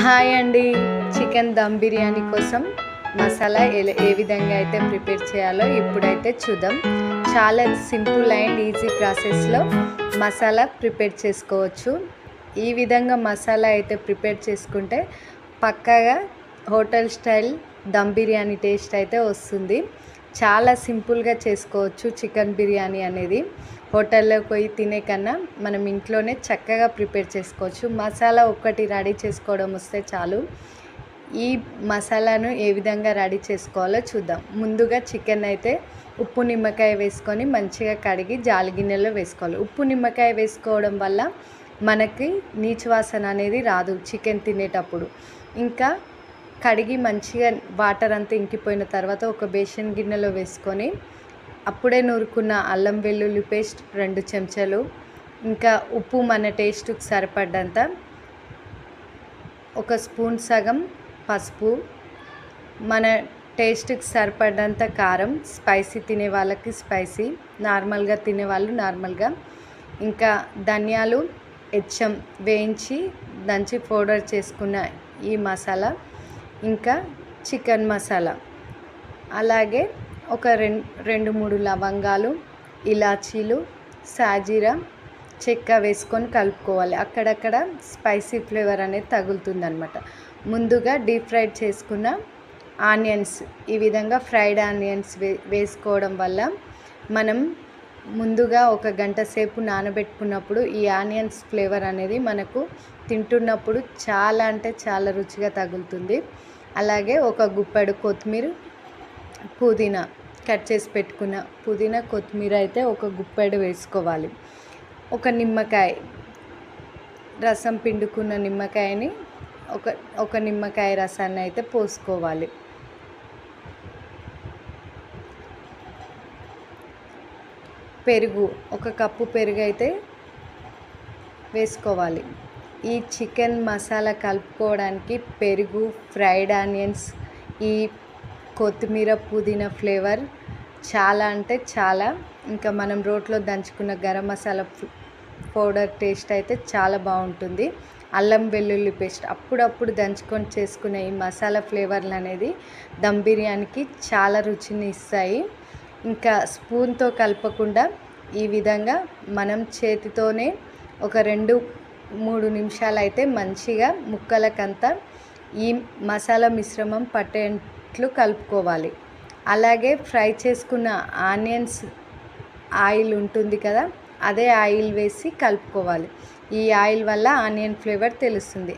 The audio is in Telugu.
హాయ్ అండి. చికెన్ దమ్ బిర్యానీ కోసం మసాలా ఏ విధంగా అయితే ప్రిపేర్ చేయాలో ఇప్పుడైతే చూద్దాం. చాలా సింపుల్ అండ్ ఈజీ ప్రాసెస్లో మసాలా ప్రిపేర్ చేసుకోవచ్చు. ఈ విధంగా మసాలా అయితే ప్రిపేర్ చేసుకుంటే పక్కాగా hotel style dum biryani taste అయితే వస్తుంది. చాలా సింపుల్గా చేసుకోవచ్చు చికెన్ బిర్యానీ అనేది. హోటల్లో పోయి తినే కన్నా మనం ఇంట్లోనే చక్కగా ప్రిపేర్ చేసుకోవచ్చు. మసాలా ఒక్కటి రెడీ చేసుకోవడం వస్తే చాలు. ఈ మసాలాను ఏ విధంగా రెడీ చేసుకోవాలో చూద్దాం. ముందుగా చికెన్ అయితే ఉప్పు నిమ్మకాయ వేసుకొని మంచిగా కడిగి జాలి గిన్నెలో వేసుకోవాలి. ఉప్పు నిమ్మకాయ వేసుకోవడం వల్ల మనకి నీచు వాసన అనేది రాదు చికెన్ తినేటప్పుడు. ఇంకా కడిగి మంచిగా వాటర్ అంతా ఇంకిపోయిన తర్వాత ఒక బేషన్ గిన్నెలో వేసుకొని అప్పుడే నూరుకున్న అల్లం వెల్లుల్లి పేస్ట్ 2 చెంచాలు, ఇంకా ఉప్పు మన టేస్ట్కి సరిపడ్డంత, 1 స్పూన్ సగం పసుపు, మన టేస్ట్కి సరిపడ్డంత కారం, స్పైసీ తినే వాళ్ళకి స్పైసీ, నార్మల్గా తినేవాళ్ళు నార్మల్గా, ఇంకా ధనియాలు హెచ్చం వేయించి దంచి పౌడర్ చేసుకున్న ఈ మసాలా, ఇంకా చికెన్ మసాలా, అలాగే ఒక 2-3 లవంగాలు, ఇలాచీలు, సాజీరా, చెక్క వేసుకొని కలుపుకోవాలి. అక్కడక్కడ స్పైసీ ఫ్లేవర్ అనేది తగులుతుందన్నమాట. ముందుగా డీప్ ఫ్రైడ్ చేసుకున్న ఆనియన్స్, ఈ విధంగా ఫ్రైడ్ ఆనియన్స్ వేసుకోవడం వల్ల మనం ముందుగా 1 గంట సేపు నానబెట్టుకున్నప్పుడు ఈ ఆనియన్స్ ఫ్లేవర్ అనేది మనకు తింటున్నప్పుడు చాలా అంటే చాలా రుచిగా తగులుతుంది. అలాగే ఒక గుప్పెడు కొత్తిమీర, పుదీనా కట్ చేసి పెట్టుకున్న పుదీనా, కొత్తిమీర అయితే ఒక గుప్పెడు వేసుకోవాలి. ఒక నిమ్మకాయ రసం పిండుకున్న నిమ్మకాయని ఒక నిమ్మకాయ రసాన్ని అయితే పోసుకోవాలి. పెరుగు 1 కప్పు పెరుగు అయితే వేసుకోవాలి. ఈ చికెన్ మసాలా కలుపుకోవడానికి పెరుగు, ఫ్రైడ్ ఆనియన్స్, ఈ కొత్తిమీర, పుదీనా ఫ్లేవర్ చాలా అంటే చాలా, ఇంకా మనం రోట్లో దంచుకున్న గరం మసాలా పౌడర్ టేస్ట్ అయితే చాలా బాగుంటుంది. అల్లం వెల్లుల్లి పేస్ట్ అప్పుడప్పుడు దంచుకొని చేసుకునే ఈ మసాలా ఫ్లేవర్లు అనేది దమ్ బిర్యానీకి చాలా రుచిని ఇస్తాయి. ఇంకా స్పూన్తో కలపకుండా ఈ విధంగా మనం చేతితోనే ఒక 2-3 నిమిషాలు అయితే మంచిగా ముక్కలకంతా ఈ మసాలా మిశ్రమం పట్టేట్లు కలుపుకోవాలి. అలాగే ఫ్రై చేసుకున్న ఆనియన్స్ ఆయిల్ ఉంటుంది కదా, అదే ఆయిల్ వేసి కలుపుకోవాలి. ఈ ఆయిల్ వల్ల ఆనియన్ ఫ్లేవర్ తెలుస్తుంది.